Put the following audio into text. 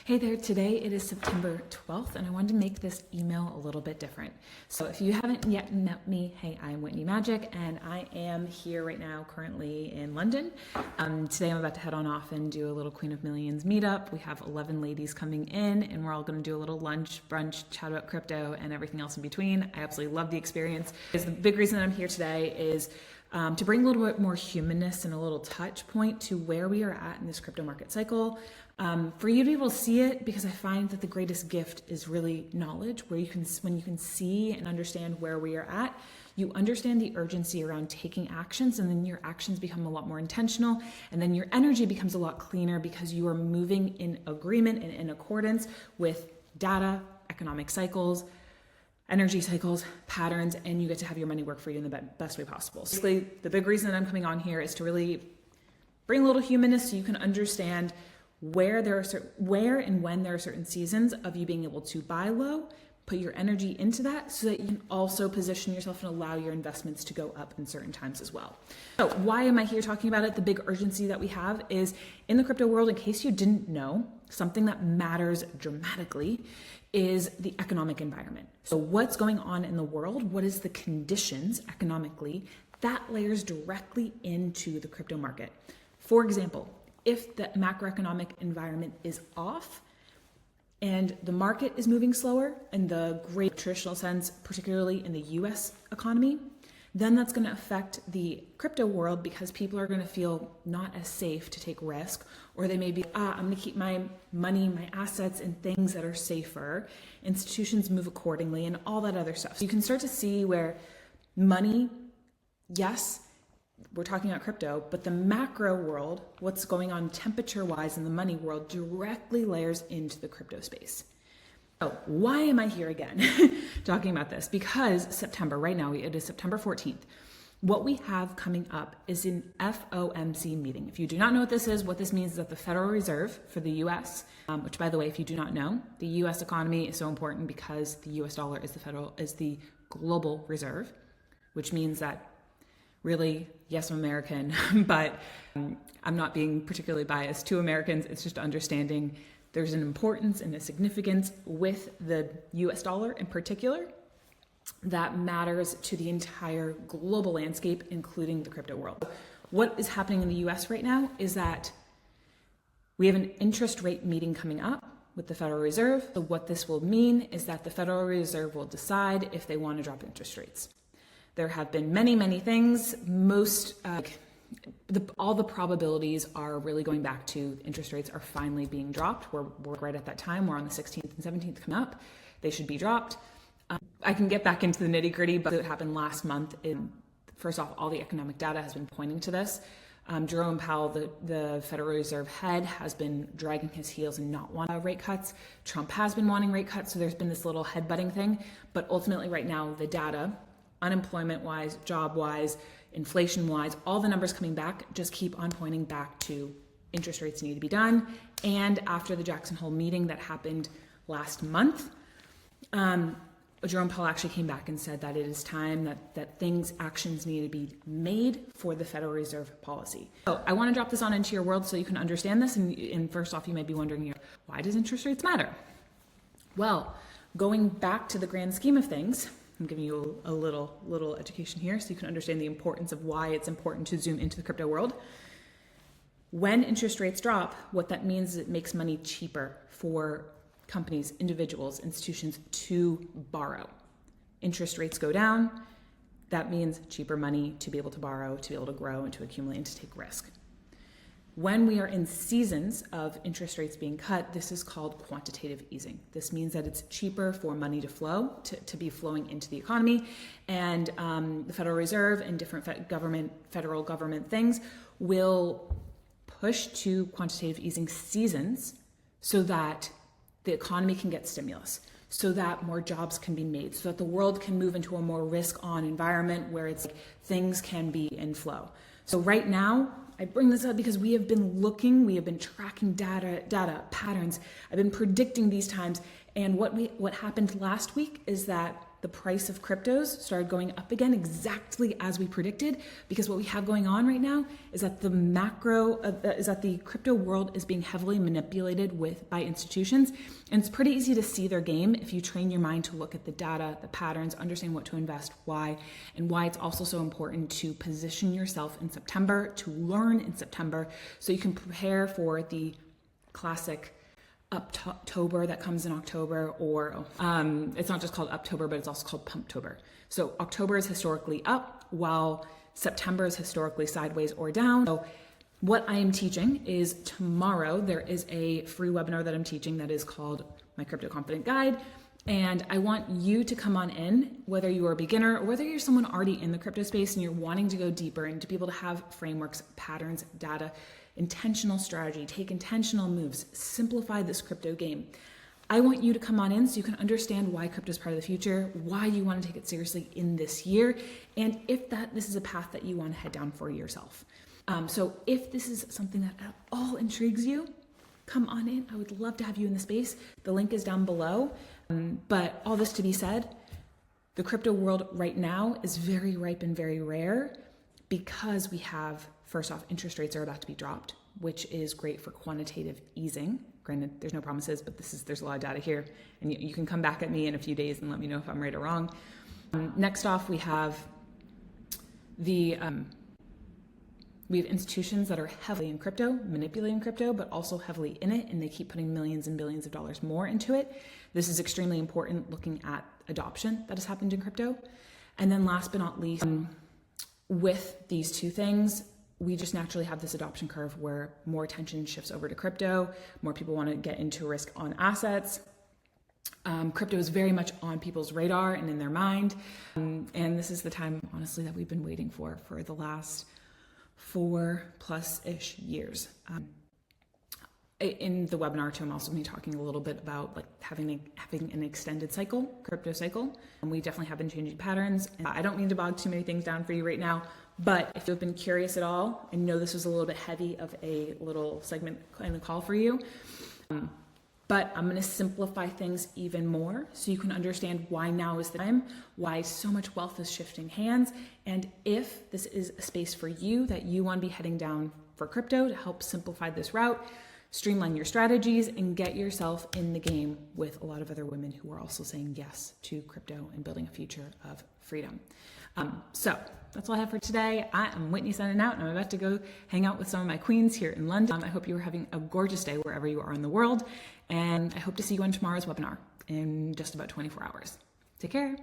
Hey there, today it is September 12th and I wanted to make this email a little bit different. So if you haven't yet met me, hey, I'm Whitney Magic and I am here right now currently in London. Today I'm about to head on off and do a little Queen of Millions meetup. We have 11 ladies coming in and we're all going to do a little lunch, brunch, chat about crypto and everything else in between. I absolutely love the experience. The big reason that I'm here today is to bring a little bit more humanness and a little touch point to where we are at in this crypto market cycle. For you to be able to see it, because I find that the greatest gift is really knowledge, when you can see and understand where we are at, you understand the urgency around taking actions, and then your actions become a lot more intentional, and then your energy becomes a lot cleaner because you are moving in agreement and in accordance with data, economic cycles, energy cycles, patterns, and you get to have your money work for you in the best way possible. Basically, the big reason that I'm coming on here is to really bring a little humanness so you can understand where and when there are certain seasons of you being able to buy low, put your energy into that so that you can also position yourself and allow your investments to go up in certain times as well. So why am I here talking about it? The big urgency that we have is in the crypto world, in case you didn't know, something that matters dramatically is the economic environment. So what's going on in the world? What is the conditions economically? That layers directly into the crypto market. For example, if the macroeconomic environment is off and the market is moving slower in the great traditional sense, particularly in the US economy, then that's going to affect the crypto world because people are going to feel not as safe to take risk, or they may be, I'm going to keep my money, my assets in things that are safer. Institutions move accordingly and all that other stuff. So you can start to see where money, yes, we're talking about crypto, but the macro world, what's going on temperature-wise in the money world directly layers into the crypto space. So why am I here again talking about this? Because September, right now, it is September 14th. What we have coming up is an FOMC meeting. If you do not know what this means is that the Federal Reserve for the US, which by the way, if you do not know, the US economy is so important because the US dollar is the global reserve, which means that really, yes, I'm American, but I'm not being particularly biased to Americans. It's just understanding there's an importance and a significance with the US dollar in particular that matters to the entire global landscape, including the crypto world. What is happening in the US right now is that we have an interest rate meeting coming up with the Federal Reserve. So what this will mean is that the Federal Reserve will decide if they want to drop interest rates. There have been many, many things. All the probabilities are really going back to interest rates are finally being dropped. We're right at that time. We're on the 16th and 17th coming up. They should be dropped. I can get back into the nitty gritty, but it happened last month. First off, all the economic data has been pointing to this. Jerome Powell, the Federal Reserve head, has been dragging his heels and not wanting rate cuts. Trump has been wanting rate cuts, so there's been this little headbutting thing. But ultimately right now, the data, unemployment-wise, job-wise, inflation-wise, all the numbers coming back just keep on pointing back to interest rates need to be done. And after the Jackson Hole meeting that happened last month, Jerome Powell actually came back and said that it is time that actions need to be made for the Federal Reserve policy. So I want to drop this on into your world so you can understand this. And first off, you may be wondering, why does interest rates matter? Well, going back to the grand scheme of things, I'm giving you a little education here so you can understand the importance of why it's important to zoom into the crypto world. When interest rates drop, what that means is it makes money cheaper for companies, individuals, institutions to borrow. Interest rates go down. That means cheaper money to be able to borrow, to be able to grow, and to accumulate and to take risk. When we are in seasons of interest rates being cut, this is called quantitative easing. This means that it's cheaper for money to flow, to be flowing into the economy. And the Federal Reserve and different federal government things will push to quantitative easing seasons so that the economy can get stimulus, so that more jobs can be made, so that the world can move into a more risk-on environment where it's things can be in flow. So right now, I bring this up because we have been tracking data patterns. I've been predicting these times. And what happened last week is that the price of cryptos started going up again exactly as we predicted, because what we have going on right now is that the crypto world is being heavily manipulated by institutions, and it's pretty easy to see their game if you train your mind to look at the data, the patterns, understand what to invest, why, and why it's also so important to position yourself in September, to learn in September, so you can prepare for the classic Uptober that comes in October, or it's not just called Uptober, but it's also called Pumptober. So October is historically up, while September is historically sideways or down. So what I am teaching is tomorrow, there is a free webinar that I'm teaching that is called My Crypto Confident Guide. And I want you to come on in, whether you are a beginner or whether you're someone already in the crypto space and you're wanting to go deeper and to be able to have frameworks, patterns, data, intentional strategy, take intentional moves, simplify this crypto game. I want you to come on in so you can understand why crypto is part of the future, why you want to take it seriously in this year, and if this is a path that you want to head down for yourself. So if this is something that at all intrigues you, come on in. I would love to have you in the space. The link is down below. But all this to be said, the crypto world right now is very ripe and very rare because we have, first off, interest rates are about to be dropped, which is great for quantitative easing. Granted, there's no promises, but there's a lot of data here, and you can come back at me in a few days and let me know if I'm right or wrong. Next off, we have we have institutions that are heavily in crypto, manipulating crypto, but also heavily in it, and they keep putting millions and billions of dollars more into it. This is extremely important looking at adoption that has happened in crypto. And then last but not least, with these two things, we just naturally have this adoption curve where more attention shifts over to crypto, more people want to get into risk on assets. Crypto is very much on people's radar and in their mind. And this is the time, honestly, that we've been waiting for the last 4+ years. In the webinar too, I'm also going to be talking a little bit about like having an extended cycle, crypto cycle. And we definitely have been changing patterns. And I don't mean to bog too many things down for you right now, but if you've been curious at all, I know this was a little bit heavy of a little segment and a call for you. But I'm going to simplify things even more so you can understand why now is the time, why so much wealth is shifting hands, and if this is a space for you that you want to be heading down for crypto to help simplify this route, streamline your strategies, and get yourself in the game with a lot of other women who are also saying yes to crypto and building a future of freedom. So that's all I have for today. I am Whitney signing out, and I'm about to go hang out with some of my queens here in London. I hope you are having a gorgeous day wherever you are in the world, and I hope to see you on tomorrow's webinar in just about 24 hours. Take care.